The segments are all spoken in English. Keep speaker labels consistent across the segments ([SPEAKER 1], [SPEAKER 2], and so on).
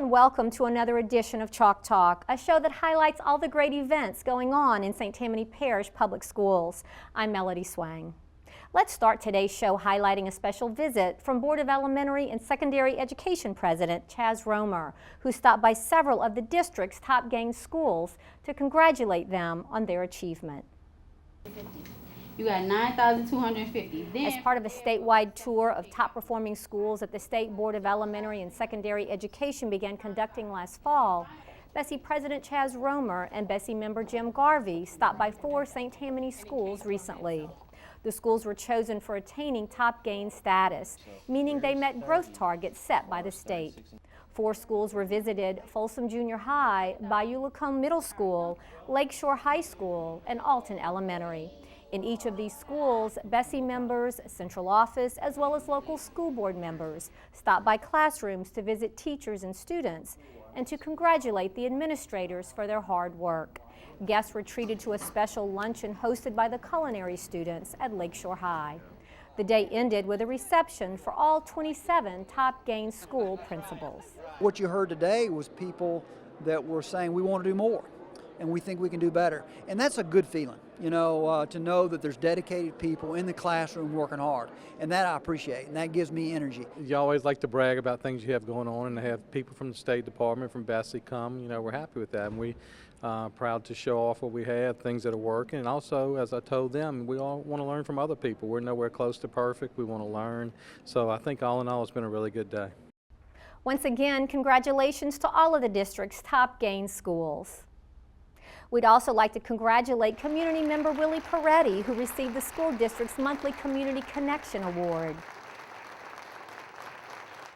[SPEAKER 1] and welcome to another edition of Chalk Talk, a show that highlights all the great events going on in St. Tammany Parish Public Schools. I'm Melody Swang. Let's start today's show highlighting a special visit from Board of Elementary and Secondary Education President Chaz Romer, who stopped by several of the district's top gained schools to congratulate them on their achievement.
[SPEAKER 2] You got 9,250.
[SPEAKER 1] As part of a statewide tour of top-performing schools that the State Board of Elementary and Secondary Education began conducting last fall, Bessie President Chaz Romer and Bessie member Jim Garvey stopped by 4 St. Tammany schools recently. The schools were chosen for attaining top gain status, meaning they met growth targets set by the state. 4 schools were visited: Folsom Junior High, Bayou Lacombe Middle School, Lakeshore High School, and Alton Elementary. In each of these schools, Bessie members, central office, as well as local school board members stopped by classrooms to visit teachers and students and to congratulate the administrators for their hard work. Guests were treated to a special luncheon hosted by the culinary students at Lakeshore High. The day ended with a reception for all 27 top gain school principals.
[SPEAKER 3] What you heard today was people that were saying we want to do more and we think we can do better. And that's a good feeling, you know, to know that there's dedicated people in the classroom working hard. And that I appreciate, and that gives me energy.
[SPEAKER 4] You always like to brag about things you have going on, and to have people from the State Department, from Bessie come, you know, we're happy with that. And we proud to show off what we have, things that are working. And also, as I told them, we all want to learn from other people. We're nowhere close to perfect. We want to learn. So I think all in all, it's been a really good day.
[SPEAKER 1] Once again, congratulations to all of the district's top gain schools. We'd also like to congratulate community member Willie PARETTI, who received the school district's monthly Community Connection Award.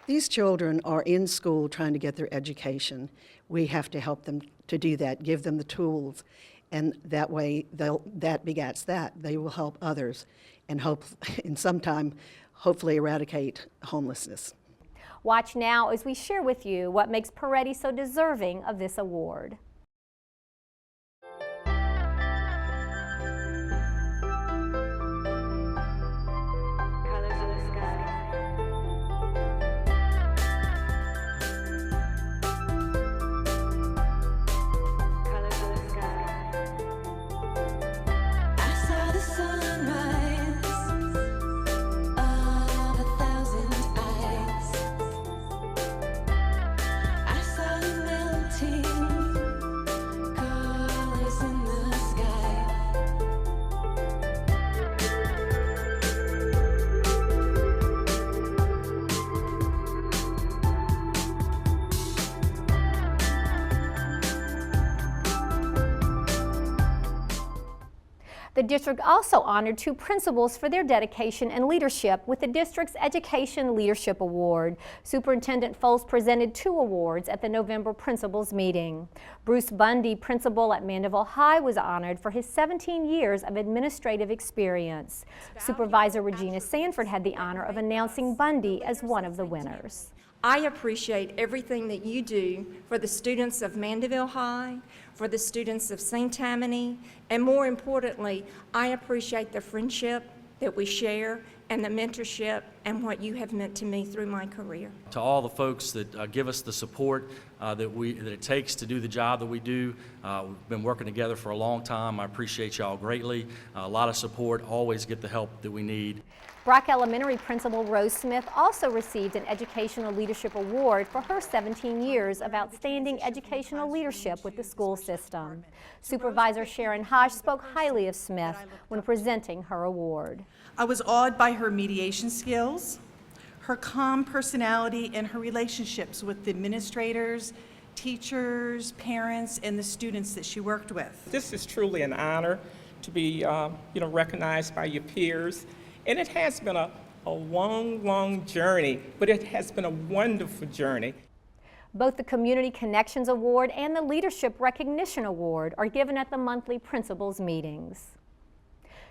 [SPEAKER 5] These children are in school trying to get their education. We have to help them to do that, give them the tools, and that way that begets that. They will help others and hope in some time hopefully eradicate homelessness.
[SPEAKER 1] Watch now as we share with you what makes PARETTI so deserving of this award. The district also honored 2 principals for their dedication and leadership with the district's Education Leadership Award. Superintendent Foles presented 2 awards at the November principals meeting. Bruce Bundy, principal at Mandeville High, was honored for his 17 years of administrative experience. Supervisor Regina Sanford had the honor of announcing Bundy as one of the winners.
[SPEAKER 6] I appreciate everything that you do for the students of Mandeville High, for the students of St. Tammany, and more importantly, I appreciate the friendship that we share and the mentorship and what you have meant to me through my career.
[SPEAKER 7] To all the folks that give us the support that it takes to do the job that we do, we've been working together for a long time. I appreciate y'all greatly. A lot of support, always get the help that we need.
[SPEAKER 1] Brock Elementary Principal Rose Smith also received an Educational Leadership Award for her 17 years of outstanding educational leadership with the school system. Supervisor Sharon HOSCH spoke highly of Smith when presenting her award.
[SPEAKER 8] I was awed by her mediation skills, her calm personality, and her relationships with the administrators, teachers, parents, and the students that she worked with.
[SPEAKER 9] This is truly an honor to be recognized by your peers. And it has been a long, long journey, but it has been a wonderful journey.
[SPEAKER 1] Both the Community Connections Award and the Leadership Recognition Award are given at the monthly principals meetings.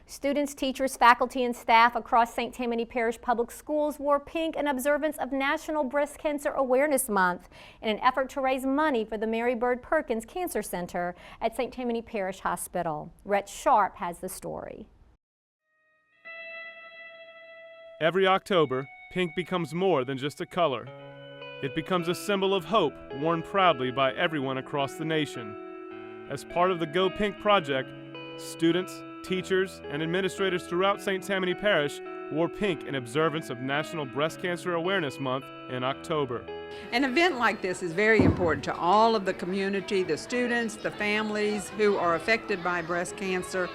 [SPEAKER 1] Students, teachers, faculty, and staff across St. Tammany Parish Public Schools wore pink in observance of National Breast Cancer Awareness Month in an effort to raise money for the Mary Bird Perkins Cancer Center at St. Tammany Parish Hospital. Rhett Sharp has the story.
[SPEAKER 10] Every October, pink becomes more than just a color. It becomes a symbol of hope worn proudly by everyone across the nation. As part of the Go Pink project, students, teachers, and administrators throughout St. Tammany Parish wore pink in observance of National Breast Cancer Awareness Month in October.
[SPEAKER 11] An event like this is very important to all of the community, the students, the families who are affected by breast cancer.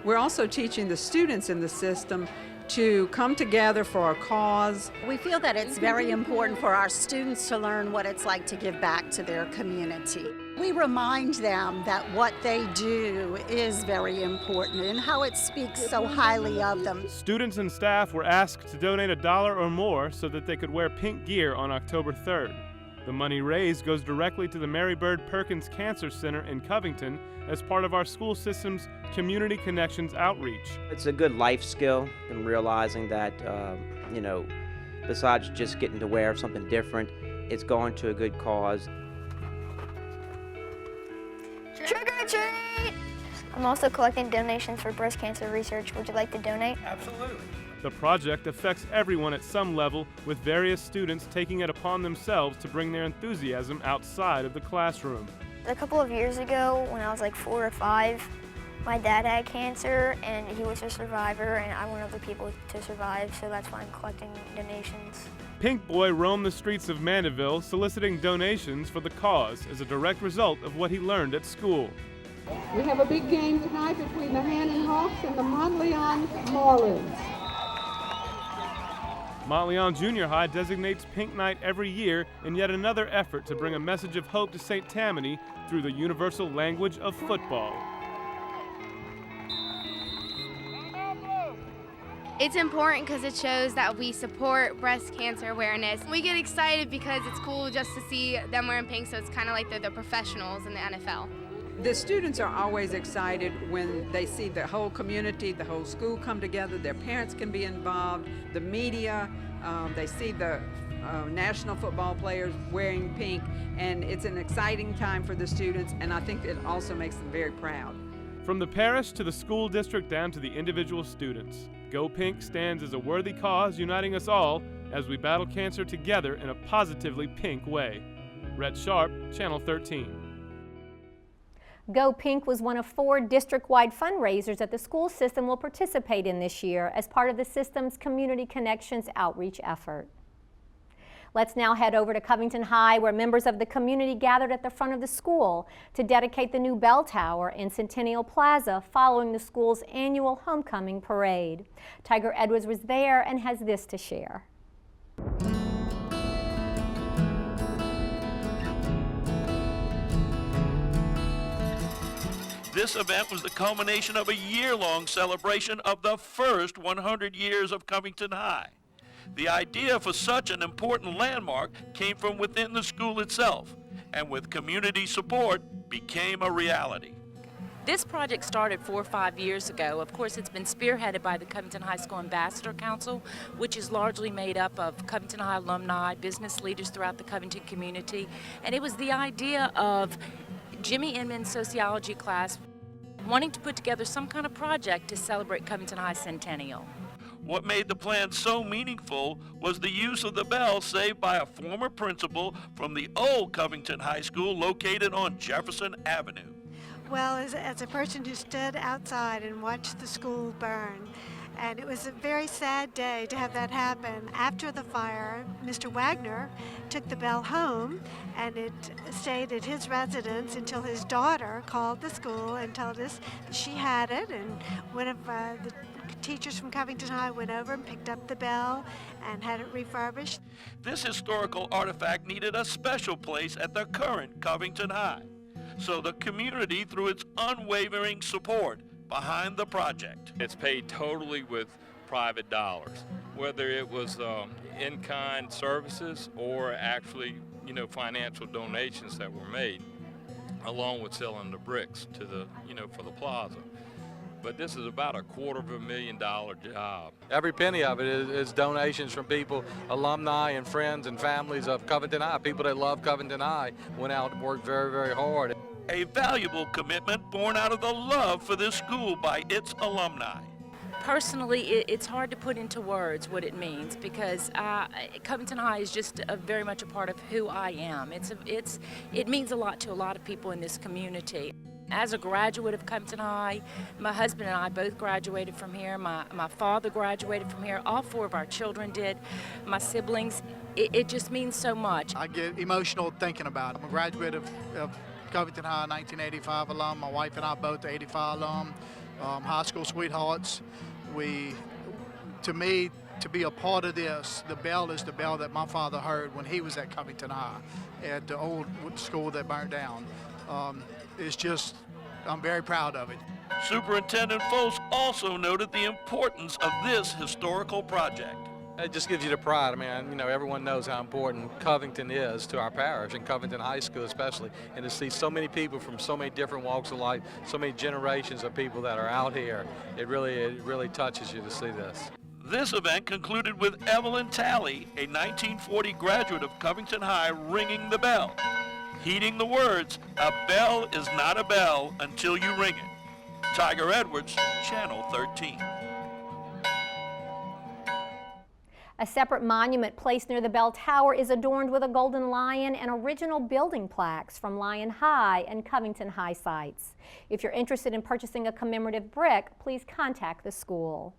[SPEAKER 11] We're also teaching the students in the system to come together for a cause.
[SPEAKER 12] We feel that it's very important for our students to learn what it's like to give back to their community. We remind them that what they do is very important and how it speaks so highly of them.
[SPEAKER 10] Students and staff were asked to donate $1 or more so that they could wear pink gear on October 3rd. The money raised goes directly to the Mary Bird Perkins Cancer Center in Covington as part of our school system's Community Connections outreach.
[SPEAKER 13] It's a good life skill in realizing that, besides just getting to wear something different, it's going to a good cause.
[SPEAKER 14] Trick or treat! I'm also collecting donations for breast cancer research. Would you like to donate?
[SPEAKER 10] Absolutely. The project affects everyone at some level, with various students taking it upon themselves to bring their enthusiasm outside of the classroom.
[SPEAKER 14] A couple of years ago, when I was like 4 or 5, my dad had cancer and he was a survivor, and I want other people to survive, so that's why I'm collecting donations.
[SPEAKER 10] Pink Boy roamed the streets of Mandeville soliciting donations for the cause as a direct result of what he learned at school.
[SPEAKER 15] We have a big game tonight between the Hannon Hawks and the Monteleone Marlins.
[SPEAKER 10] Monteleone Junior High designates Pink Night every year in yet another effort to bring a message of hope to St. Tammany through the universal language of football.
[SPEAKER 16] It's important because it shows that we support breast cancer awareness. We get excited because it's cool just to see them wearing pink, so it's kind of like they're the professionals in the NFL.
[SPEAKER 11] The students are always excited when they see the whole community, the whole school come together, their parents can be involved, the media, they see the national football players wearing pink, and it's an exciting time for the students, and I think it also makes them very proud.
[SPEAKER 10] From the parish to the school district down to the individual students, Go Pink stands as a worthy cause uniting us all as we battle cancer together in a positively pink way. Rhett Sharp, Channel 13.
[SPEAKER 1] Go Pink was one of 4 district-wide fundraisers that the school system will participate in this year as part of the system's Community Connections outreach effort. Let's now head over to Covington High, where members of the community gathered at the front of the school to dedicate the new bell tower in Centennial Plaza following the school's annual homecoming parade. Tiger Edwards was there and has this to share.
[SPEAKER 17] This event was the culmination of a year-long celebration of the first 100 years of Covington High. The idea for such an important landmark came from within the school itself, and with community support, became a reality.
[SPEAKER 18] This project started 4 or 5 years ago. Of course, it's been spearheaded by the Covington High School Ambassador Council, which is largely made up of Covington High alumni, business leaders throughout the Covington community, and it was the idea of Jimmy Inman's sociology class wanting to put together some kind of project to celebrate Covington High centennial.
[SPEAKER 17] What made the plan so meaningful was the use of the bell saved by a former principal from the old Covington High School located on Jefferson Avenue.
[SPEAKER 19] Well, as a person who stood outside and watched the school burn, and it was a very sad day to have that happen. After the fire, Mr. Wagner took the bell home, and it stayed at his residence until his daughter called the school and told us she had it, and one of the teachers from Covington High went over and picked up the bell and had it refurbished.
[SPEAKER 17] This historical artifact needed a special place at the current Covington High, so the community threw its unwavering support behind the project.
[SPEAKER 20] It's paid totally with private dollars, whether it was in-kind services or actually, financial donations that were made, along with selling the bricks to the, for the plaza. But this is about a $250,000 job.
[SPEAKER 4] Every penny of it is donations from people, alumni and friends and families of Covington High. People that love Covington High went out and worked very, very hard.
[SPEAKER 17] A valuable commitment born out of the love for this school by its alumni.
[SPEAKER 18] personally, it's hard to put into words what it means, because Covington High is just very much a part of who I am. It means a lot to a lot of people in this community. As a graduate of Covington High, my husband and I both graduated from here. My father graduated from here. All 4 of our children did. My siblings. It just means so much.
[SPEAKER 21] I get emotional thinking about it. I'm a graduate of Covington High, 1985 alum. My wife and I both 85 alum. High school sweethearts. To me, to be a part of this, the bell is the bell that my father heard when he was at Covington High, at the old school that burned down. It's just, I'm very proud of it.
[SPEAKER 17] Superintendent Folks also noted the importance of this historical project.
[SPEAKER 4] It just gives you the pride. I mean, you know, everyone knows how important Covington is to our parish, and Covington High School especially. And to see so many people from so many different walks of life, so many generations of people that are out here, it really touches you to see this.
[SPEAKER 17] This event concluded with Evelyn Talley, a 1940 graduate of Covington High, ringing the bell, heeding the words, "A bell is not a bell until you ring it." Tiger Edwards, Channel 13.
[SPEAKER 1] A separate monument placed near the bell tower is adorned with a golden lion and original building plaques from Lion High and Covington High sites. If you're interested in purchasing a commemorative brick, please contact the school.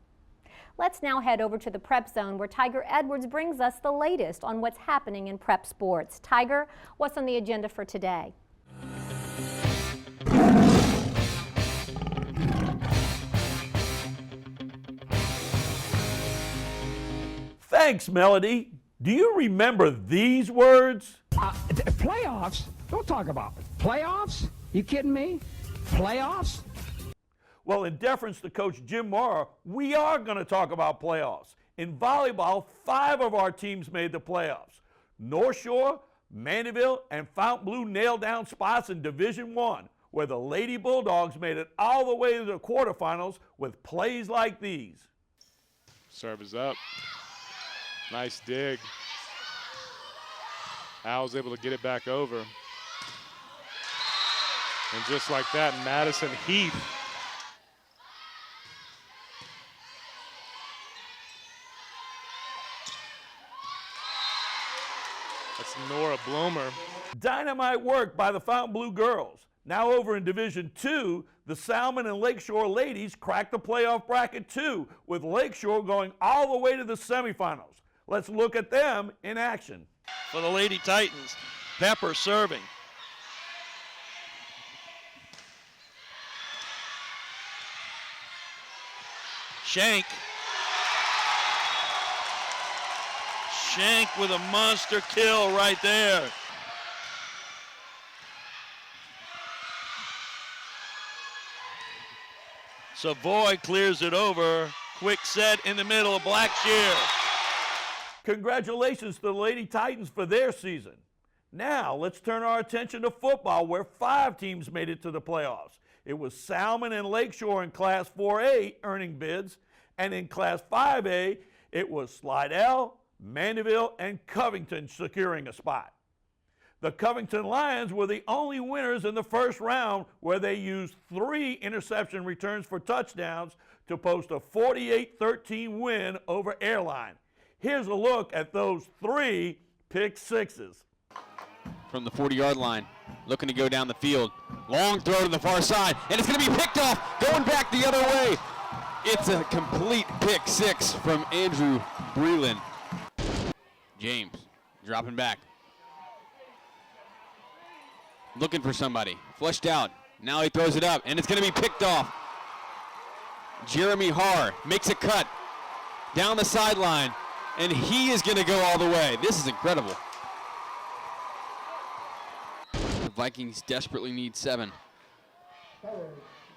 [SPEAKER 1] Let's now head over to the prep zone, where Tiger Edwards brings us the latest on what's happening in prep sports. Tiger, what's on the agenda for today?
[SPEAKER 17] Thanks, Melody. Do you remember these words?
[SPEAKER 22] Playoffs? Don't talk about it. Playoffs? You kidding me? Playoffs?
[SPEAKER 17] Well, in deference to Coach Jim Morrow, we are going to talk about playoffs. In volleyball, 5 of our teams made the playoffs. North Shore, Mandeville, and Fontainebleau nailed down spots in Division I, where the Lady Bulldogs made it all the way to the quarterfinals with plays like these.
[SPEAKER 10] Serve is up. Nice dig. Al's able to get it back over. And just like that, Madison Heath. That's Nora Blomer.
[SPEAKER 17] Dynamite work by the Fontainebleau girls. Now over in Division II, the Salmon and Lakeshore ladies cracked the playoff bracket too, with Lakeshore going all the way to the semifinals. Let's look at them in action.
[SPEAKER 23] For the Lady Titans, Pepper serving. Shank. Shank with a monster kill right there. Savoy clears it over. Quick set in the middle of Blackshear.
[SPEAKER 17] Congratulations to the Lady Titans for their season. Now let's turn our attention to football, where 5 teams made it to the playoffs. It was Salmon and Lakeshore in Class 4A earning bids, and in Class 5A, it was Slidell, Mandeville, and Covington securing a spot. The Covington Lions were the only winners in the first round, where they used 3 interception returns for touchdowns to post a 48-13 win over Airline. Here's a look at those 3 pick sixes.
[SPEAKER 24] From the 40-yard line, looking to go down the field. Long throw to the far side, and it's going to be picked off, going back the other way. It's a complete pick 6 from Andrew Breland. James dropping back. Looking for somebody, flushed out. Now he throws it up, and it's going to be picked off. Jeremy Haar makes a cut down the sideline, and he is going to go all the way. This is incredible. The Vikings desperately need 7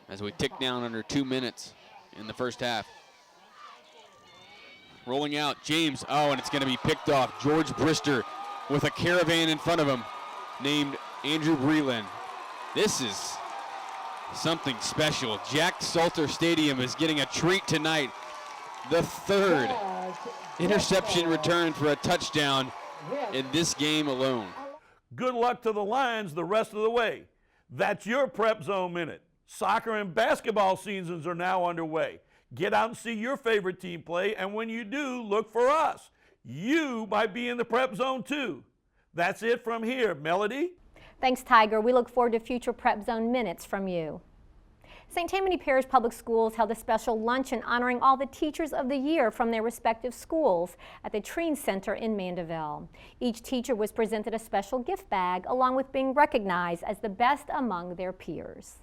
[SPEAKER 24] as we tick down under 2 minutes in the first half. Rolling out, James, and it's going to be picked off. George Brister with a caravan in front of him named Andrew Breland. This is something special. Jack Salter Stadium is getting a treat tonight. The 3rd interception return for a touchdown in this game alone.
[SPEAKER 17] Good luck to the Lions the rest of the way. That's your Prep Zone Minute. Soccer and basketball seasons are now underway.
[SPEAKER 2] Get out and see your favorite team play, and when you do, look for us. You might be in the prep zone too. That's it from here. Melody?
[SPEAKER 1] Thanks, Tiger. We look forward to future Prep Zone minutes from you. St. Tammany Parish Public Schools held a special luncheon honoring all the Teachers of the Year from their respective schools at the Treen Center in Mandeville. Each teacher was presented a special gift bag along with being recognized as the best among their peers.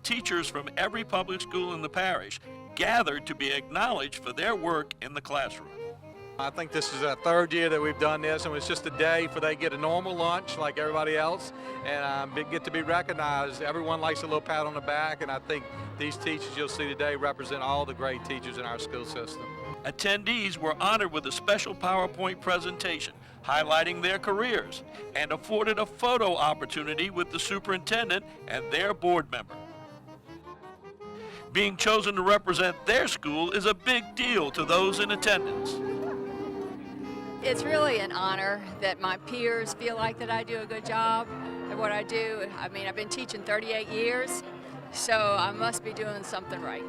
[SPEAKER 17] Teachers from every public school in the parish gathered to be acknowledged for their work in the classroom.
[SPEAKER 4] I think this is the third year that we've done this, and it's just a day for they get a normal lunch like everybody else, and get to be recognized. Everyone likes a little pat on the back, and I think these teachers you'll see today represent all the great teachers in our school system.
[SPEAKER 17] Attendees were honored with a special PowerPoint presentation highlighting their careers and afforded a photo opportunity with the superintendent and their board member. Being chosen to represent their school is a big deal to those in attendance.
[SPEAKER 3] It's really an honor that my peers feel like that I do a good job at what I do. I mean, I've been teaching 38 years, so I must be doing something right.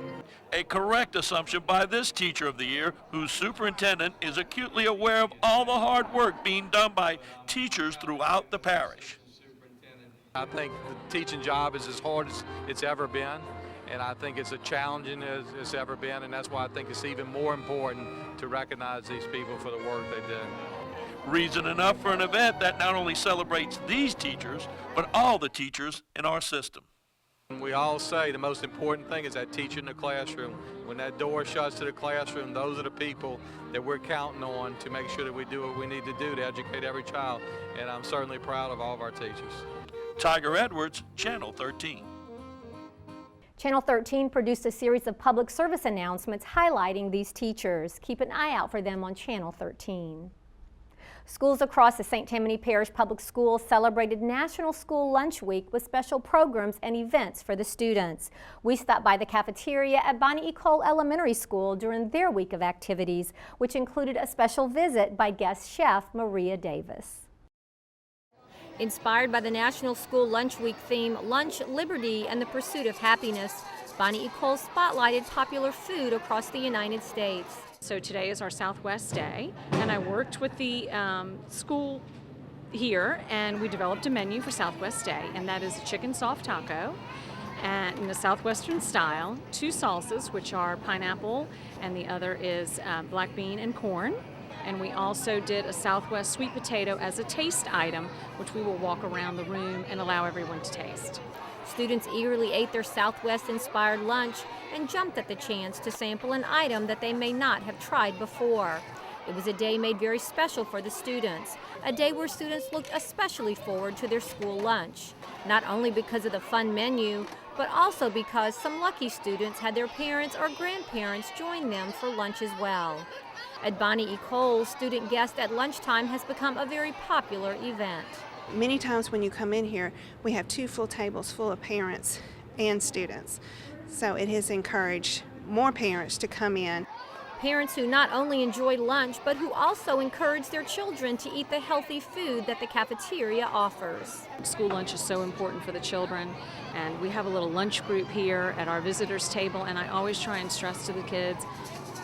[SPEAKER 17] A correct assumption by this Teacher of the Year, whose superintendent is acutely aware of all the hard work being done by teachers throughout the parish.
[SPEAKER 4] I think the teaching job is as hard as it's ever been, and I think it's as challenging as it's ever been, and that's why I think it's even more important to recognize these people for the work they did.
[SPEAKER 17] Reason enough for an event that not only celebrates these teachers, but all the teachers in our system.
[SPEAKER 4] We all say the most important thing is that teacher in the classroom. When that door shuts to the classroom, those are the people that we're counting on to make sure that we do what we need to do to educate every child, and I'm certainly proud of all of our teachers.
[SPEAKER 17] Tiger Edwards, Channel 13.
[SPEAKER 1] Channel 13 produced a series of public service announcements highlighting these teachers. Keep an eye out for them on Channel 13. Schools across the St. Tammany Parish Public Schools celebrated National School Lunch Week with special programs and events for the students. We stopped by the cafeteria at Bonnie E. Cole Elementary School during their week of activities, which included a special visit by guest chef Maria Davis. Inspired by the National School Lunch Week theme, Lunch, Liberty, and the Pursuit of Happiness, Bonnie E. Cole spotlighted popular food across the United States.
[SPEAKER 5] So today is our Southwest Day, and I worked with the school here, and we developed a menu for Southwest Day, and that is a chicken soft taco and in the Southwestern style, 2 salsas, which are pineapple, and the other is black bean and corn. And we also did a Southwest sweet potato as a taste item, which we will walk around the room and allow everyone to taste.
[SPEAKER 1] Students eagerly ate their Southwest-inspired lunch and jumped at the chance to sample an item that they may not have tried before. It was a day made very special for the students, a day where students looked especially forward to their school lunch, not only because of the fun menu, but also because some lucky students had their parents or grandparents join them for lunch as well. At Bonnie E. Cole, student guest at lunchtime has become a very popular event.
[SPEAKER 6] Many times when you come in here, we have 2 full tables full of parents and students. So it has encouraged more parents to come in.
[SPEAKER 1] Parents who not only enjoy lunch, but who also encourage their children to eat the healthy food that the cafeteria offers.
[SPEAKER 5] School lunch is so important for the children, and we have a little lunch group here at our visitors table, and I always try and stress to the kids,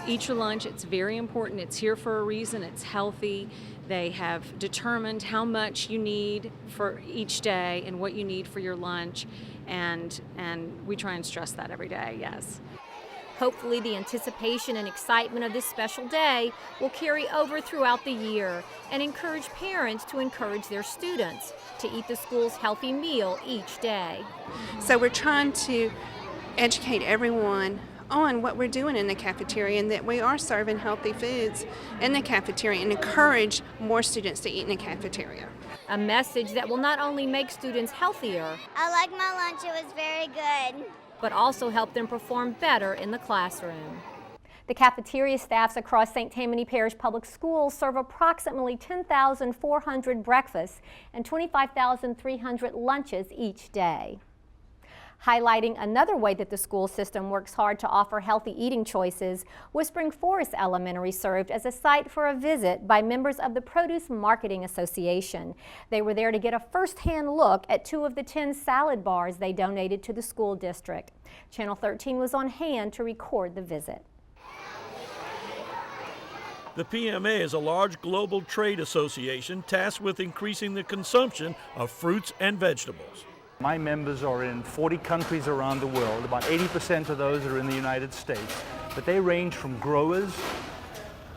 [SPEAKER 5] eat your lunch. It's very important. It's here for a reason. It's healthy. They have determined how much you need for each day and what you need for your lunch, and we try and stress that every day, yes.
[SPEAKER 1] Hopefully the anticipation and excitement of this special day will carry over throughout the year and encourage parents to encourage their students to eat the school's healthy meal each day.
[SPEAKER 6] So we're trying to educate everyone on what we're doing in the cafeteria and that we are serving healthy foods in the cafeteria and encourage more students to eat in the cafeteria.
[SPEAKER 1] A message that will not only make students healthier,
[SPEAKER 25] I like my lunch, it was very good,
[SPEAKER 1] but also help them perform better in the classroom. The cafeteria staffs across St. Tammany Parish Public Schools serve approximately 10,400 breakfasts and 25,300 lunches each day. Highlighting another way that the school system works hard to offer healthy eating choices, Whispering Forest Elementary served as a site for a visit by members of the Produce Marketing Association. They were there to get a first-hand look at 2 of the 10 salad bars they donated to the school district. Channel 13 was on hand to record the visit.
[SPEAKER 2] The PMA is a large global trade association tasked with increasing the consumption of fruits and vegetables.
[SPEAKER 7] My members are in 40 countries around the world. About 80% of those are in the United States. But they range from growers,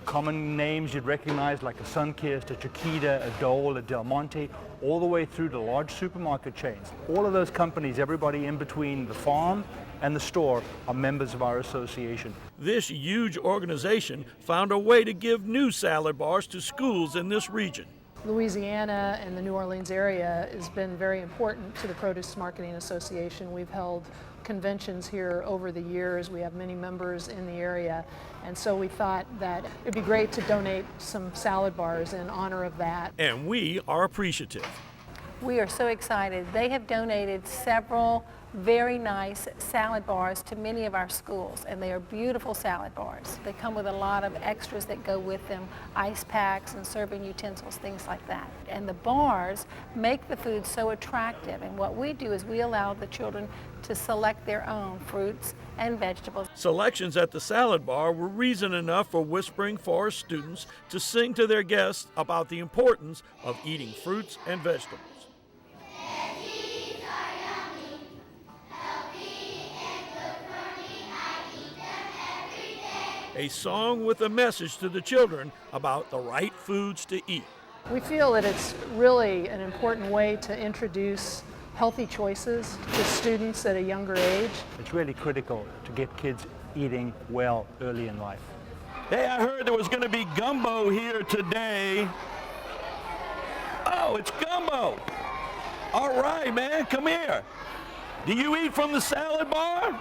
[SPEAKER 7] common names you'd recognize like a Sunkist, a Chiquita, a Dole, a Del Monte, all the way through to large supermarket chains. All of those companies, everybody in between the farm and the store, are members of our association.
[SPEAKER 2] This huge organization found a way to give new salad bars to schools in this region.
[SPEAKER 8] Louisiana and the New Orleans area has been very important to the Produce Marketing Association. We've held conventions here over the years. We have many members in the area, and so we thought that it'd be great to donate some salad bars in honor of that.
[SPEAKER 2] And we are appreciative.
[SPEAKER 9] We are so excited. They have donated several very nice salad bars to many of our schools, and they are beautiful salad bars. They come with a lot of extras that go with them, ice packs and serving utensils, things like that. And the bars make the food so attractive, and what we do is we allow the children to select their own fruits and vegetables.
[SPEAKER 2] Selections at the salad bar were reason enough for Whispering Forest students to sing to their guests about the importance of eating fruits and vegetables. A song with a message to the children about the right foods to eat.
[SPEAKER 8] We feel that it's really an important way to introduce healthy choices to students at a younger age.
[SPEAKER 7] It's really critical to get kids eating well early in life.
[SPEAKER 2] Hey, I heard there was going to be gumbo here today. Oh, it's gumbo. All right, man, come here. Do you eat from the salad bar?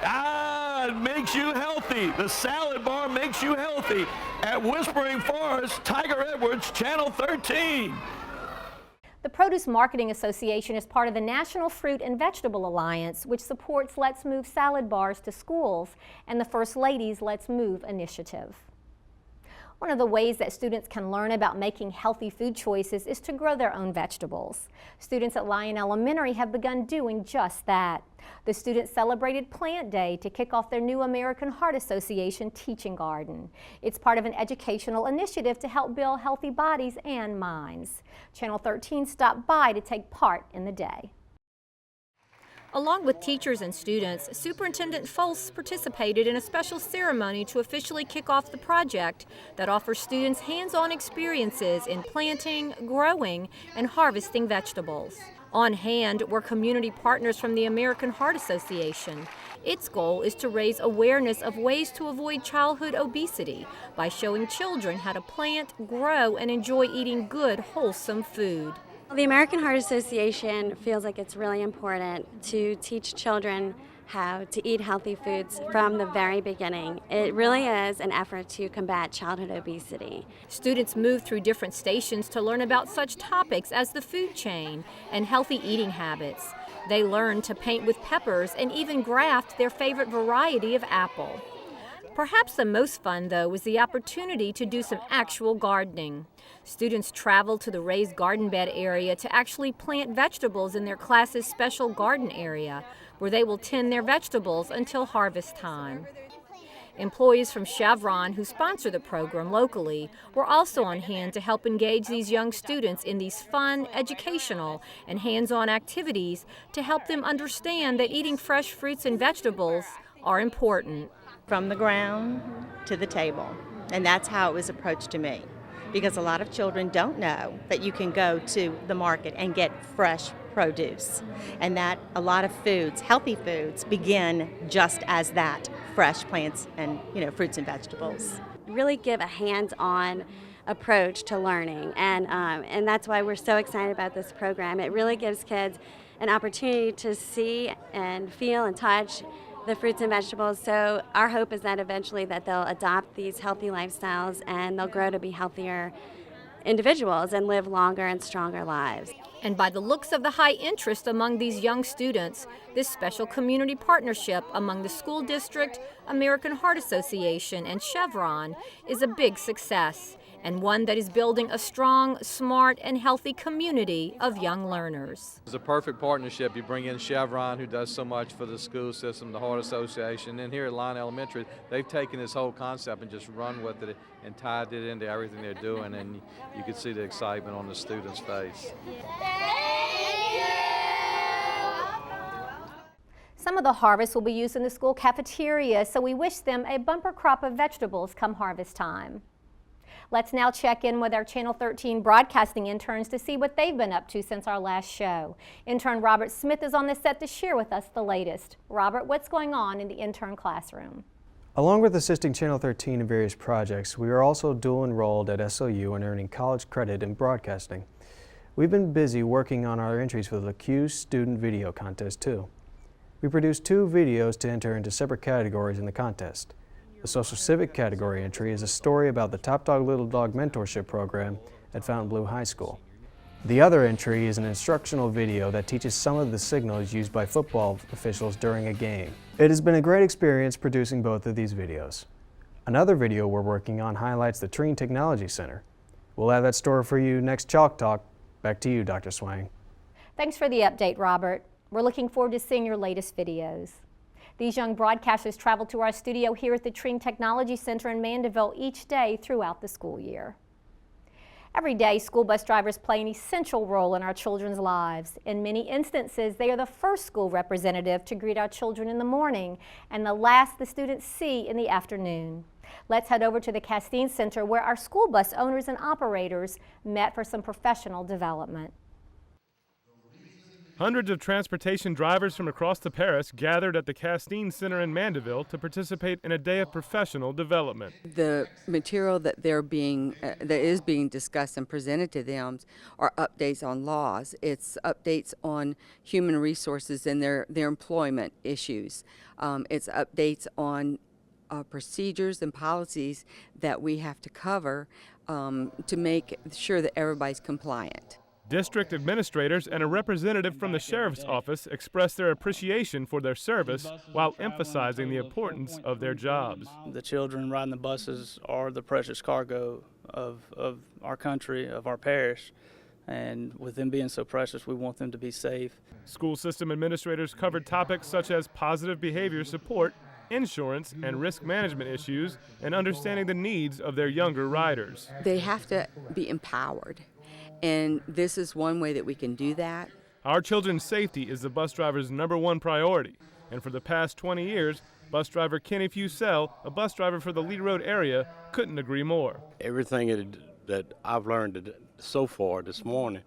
[SPEAKER 2] Ah, it makes you healthy. The salad bar makes you healthy. At Whispering Forest, Tiger Edwards, Channel 13.
[SPEAKER 1] The Produce Marketing Association is part of the National Fruit and Vegetable Alliance, which supports Let's Move salad bars to schools and the First Lady's Let's Move initiative. One of the ways that students can learn about making healthy food choices is to grow their own vegetables. Students at Lyon Elementary have begun doing just that. The students celebrated Plant Day to kick off their new American Heart Association teaching garden. It's part of an educational initiative to help build healthy bodies and minds. Channel 13 stopped by to take part in the day. Along with teachers and students, Superintendent Folse participated in a special ceremony to officially kick off the project that offers students hands-on experiences in planting, growing, and harvesting vegetables. On hand were community partners from the American Heart Association. Its goal is to raise awareness of ways to avoid childhood obesity by showing children how to plant, grow, and enjoy eating good, wholesome food.
[SPEAKER 12] The American Heart Association feels like it's really important to teach children how to eat healthy foods from the very beginning. It really is an effort to combat childhood obesity.
[SPEAKER 1] Students move through different stations to learn about such topics as the food chain and healthy eating habits. They learn to paint with peppers and even graft their favorite variety of apple. Perhaps the most fun, though, was the opportunity to do some actual gardening. Students traveled to the raised garden bed area to actually plant vegetables in their class's special garden area, where they will tend their vegetables until harvest time. Employees from Chevron, who sponsor the program locally, were also on hand to help engage these young students in these fun, educational, and hands-on activities to help them understand that eating fresh fruits and vegetables are important.
[SPEAKER 13] From the ground to the table, and that's how it was approached to me, because a lot of children don't know that you can go to the market and get fresh produce, and that a lot of foods, healthy foods, begin just as that, fresh plants and fruits and vegetables.
[SPEAKER 12] Really give a hands-on approach to learning, and that's why we're so excited about this program. It really gives kids an opportunity to see and feel and touch the fruits and vegetables. So our hope is that eventually that they'll adopt these healthy lifestyles and they'll grow to be healthier individuals and live longer and stronger lives.
[SPEAKER 1] And by the looks of the high interest among these young students, this special community partnership among the school district, American Heart Association, and Chevron is a big success, and one that is building a strong, smart, and healthy community of young learners.
[SPEAKER 4] It's a perfect partnership. You bring in Chevron, who does so much for the school system, the Heart Association, and here at Lyon Elementary, they've taken this whole concept and just run with it and tied it into everything they're doing, and you can see the excitement on the students' face.
[SPEAKER 1] Some of the harvest will be used in the school cafeteria, so we wish them a bumper crop of vegetables come harvest time. Let's now check in with our Channel 13 broadcasting interns to see what they've been up to since our last show. Intern Robert Smith is on the set to share with us the latest. Robert, what's going on in the intern classroom?
[SPEAKER 11] Along with assisting Channel 13 in various projects, we are also dual enrolled at SOU and earning college credit in broadcasting. We've been busy working on our entries for the Q Student Video Contest too. We produced 2 videos to enter into separate categories in the contest. The Social Civic category entry is a story about the Top Dog Little Dog mentorship program at Fontainebleau High School. The other entry is an instructional video that teaches some of the signals used by football officials during a game. It has been a great experience producing both of these videos. Another video we're working on highlights the Treen Technology Center. We'll have that story for you next Chalk Talk. Back to you, Dr. Swang.
[SPEAKER 1] Thanks for the update, Robert. We're looking forward to seeing your latest videos. These young broadcasters travel to our studio here at the Treen Technology Center in Mandeville each day throughout the school year. Every day, school bus drivers play an essential role in our children's lives. In many instances, they are the first school representative to greet our children in the morning and the last the students see in the afternoon. Let's head over to the Castine Center where our school bus owners and operators met for some professional development.
[SPEAKER 10] Hundreds of transportation drivers from across the parish gathered at the Castine Center in Mandeville to participate in a day of professional development.
[SPEAKER 14] The material that is being discussed and presented to them are updates on laws. It's updates on human resources and their employment issues. It's updates on procedures and policies that we have to cover to make sure that everybody's compliant.
[SPEAKER 10] District administrators and a representative from the Sheriff's Office expressed their appreciation for their service while emphasizing the importance of their jobs.
[SPEAKER 15] The children riding the buses are the precious cargo of our country, of our parish, and with them being so precious, we want them to be safe.
[SPEAKER 10] School system administrators covered topics such as positive behavior support, insurance and risk management issues, and understanding the needs of their younger riders.
[SPEAKER 14] They have to be empowered. And this is one way that we can do that.
[SPEAKER 10] Our children's safety is the bus driver's #1 priority. And for the past 20 years, bus driver Kenny FUSSELL, a bus driver for the Lee Road area, couldn't agree more.
[SPEAKER 16] Everything that I've learned so far this morning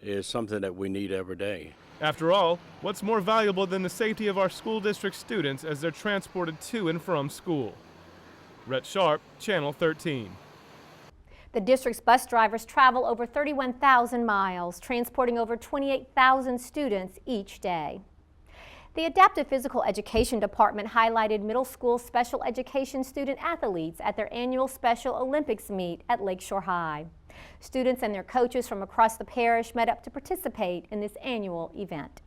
[SPEAKER 16] is something that we need every day.
[SPEAKER 10] After all, what's more valuable than the safety of our school district students as they're transported to and from school? Rhett Sharp, Channel 13.
[SPEAKER 1] The district's bus drivers travel over 31,000 miles, transporting over 28,000 students each day. The Adaptive Physical Education Department highlighted middle school special education student athletes at their annual Special Olympics meet at Lakeshore High. Students and their coaches from across the parish met up to participate in this annual event.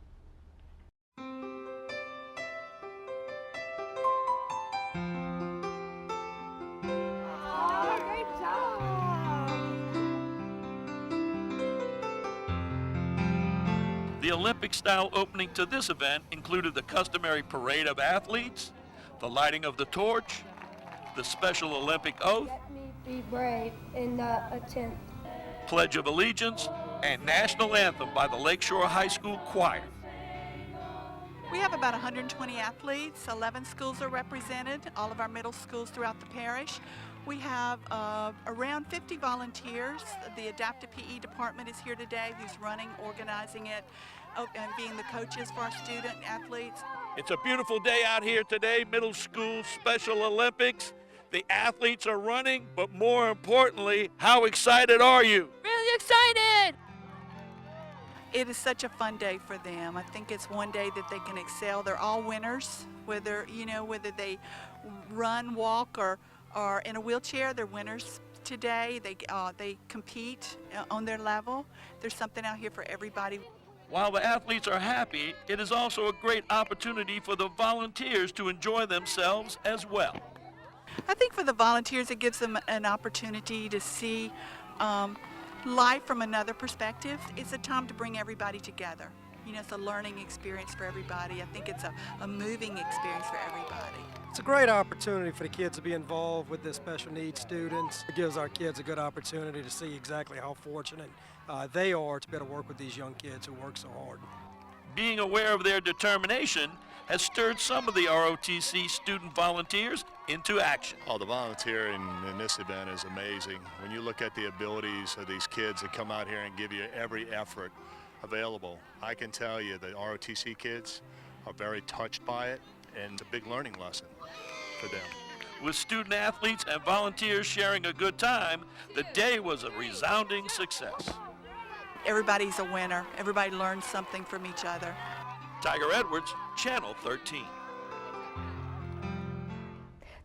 [SPEAKER 17] The Olympic-style opening to this event included the customary parade of athletes, the lighting of the torch, the Special Olympic oath,
[SPEAKER 19] Let me be brave in the attempt.
[SPEAKER 17] Pledge of Allegiance, and National Anthem by the Lakeshore High School Choir.
[SPEAKER 26] We have about 120 athletes, 11 schools are represented, all of our middle schools throughout the parish. We have around 50 volunteers. The Adaptive PE department is here today, who's running, organizing it, and being the coaches for our student athletes.
[SPEAKER 17] It's a beautiful day out here today, middle school Special Olympics. The athletes are running, but more importantly, how excited are you?
[SPEAKER 26] Really excited! It is such a fun day for them. I think it's one day that they can excel. They're all winners, whether they run, walk, or in a wheelchair, they're winners
[SPEAKER 18] today. They compete on their level. There's something out here for everybody.
[SPEAKER 17] While the athletes are happy, it is also a great opportunity for the volunteers to enjoy themselves as well.
[SPEAKER 18] I think for the volunteers, it gives them an opportunity to see life from another perspective. It's a time to bring everybody together. You know, it's a learning experience for everybody. I think it's a moving experience for everybody.
[SPEAKER 20] It's a great opportunity for the kids to be involved with the special needs students. It gives our kids a good opportunity to see exactly how fortunate they are to be able to work with these young kids who work so hard.
[SPEAKER 17] Being aware of their determination has stirred some of the ROTC student volunteers into action.
[SPEAKER 21] Oh, the volunteering in this event is amazing. When you look at the abilities of these kids that come out here and give you every effort available, I can tell you the ROTC kids are very touched by it, and it's a big learning lesson for them.
[SPEAKER 17] With student athletes and volunteers sharing a good time, the day was a resounding success.
[SPEAKER 18] Everybody's a winner. Everybody learns something from each other.
[SPEAKER 17] Tiger Edwards, Channel 13.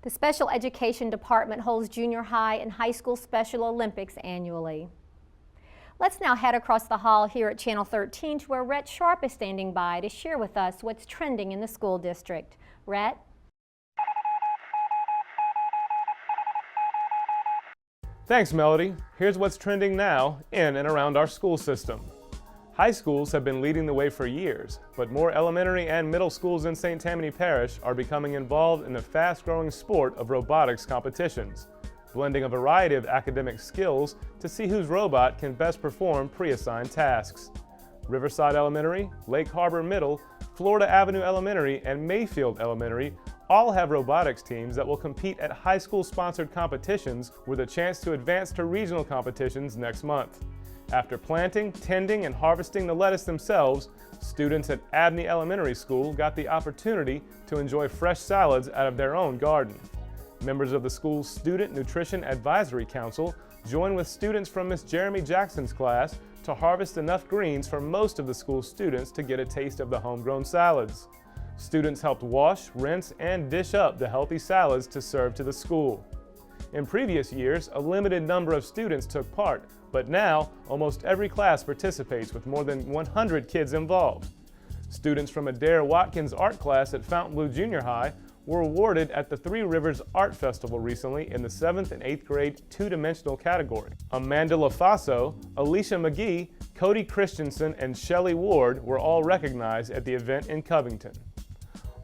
[SPEAKER 1] The Special Education Department holds junior high and high school Special Olympics annually. Let's now head across the hall here at Channel 13 to where Rhett Sharp is standing by to share with us what's trending in the school district. Rhett?
[SPEAKER 10] Thanks, Melody. Here's what's trending now in and around our school system. High schools have been leading the way for years, but more elementary and middle schools in St. Tammany Parish are becoming involved in the fast-growing sport of robotics competitions, blending a variety of academic skills to see whose robot can best perform pre-assigned tasks. Riverside Elementary, Lake Harbor Middle, Florida Avenue Elementary, and Mayfield Elementary all have robotics teams that will compete at high school-sponsored competitions with a chance to advance to regional competitions next month. After planting, tending, and harvesting the lettuce themselves, students at Abney Elementary School got the opportunity to enjoy fresh salads out of their own garden. Members of the school's Student Nutrition Advisory Council joined with students from Miss Jeremy Jackson's class to harvest enough greens for most of the school's students to get a taste of the homegrown salads. Students helped wash, rinse, and dish up the healthy salads to serve to the school. In previous years, a limited number of students took part, but now almost every class participates with more than 100 kids involved. Students from Adair Watkins art class at Fontainebleau Junior High were awarded at the Three Rivers Art Festival recently in the 7th and 8th grade two-dimensional category. Amanda LaFaso, Alicia McGee, Cody Christensen, and Shelley Ward were all recognized at the event in Covington.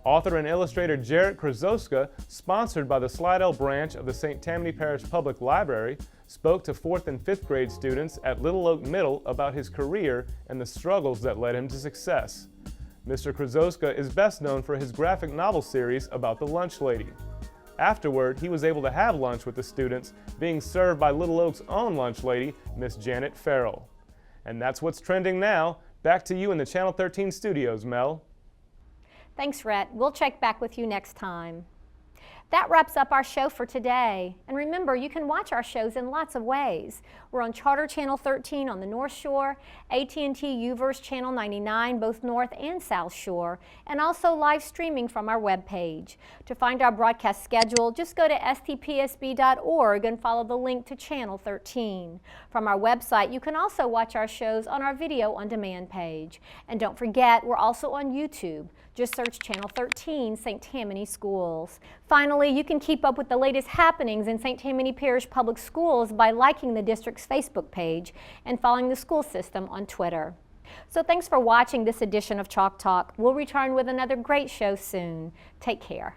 [SPEAKER 10] Author and illustrator Jarrett Krzoska, sponsored by the Slidell branch of the St. Tammany Parish Public Library, spoke to 4th and 5th grade students at Little Oak Middle about his career and the struggles that led him to success. Mr. Krzoska is best known for his graphic novel series about the lunch lady. Afterward, he was able to have lunch with the students, being served by Little Oak's own lunch lady, Miss Janet Farrell. And that's what's trending now. Back to you in the Channel 13 studios, Mel.
[SPEAKER 1] Thanks, Rhett. We'll check back with you next time. That wraps up our show for today. And remember, you can watch our shows in lots of ways. We're on Charter Channel 13 on the North Shore, AT&T UVerse Channel 99, both North and South Shore, and also live streaming from our webpage. To find our broadcast schedule, just go to stpsb.org and follow the link to Channel 13. From our website, you can also watch our shows on our video on demand page. And don't forget, we're also on YouTube. Just search Channel 13 St. Tammany Schools. Finally, you can keep up with the latest happenings in St. Tammany Parish Public Schools by liking the district's Facebook page and following the school system on Twitter. So thanks for watching this edition of Chalk Talk. We'll return with another great show soon. Take care.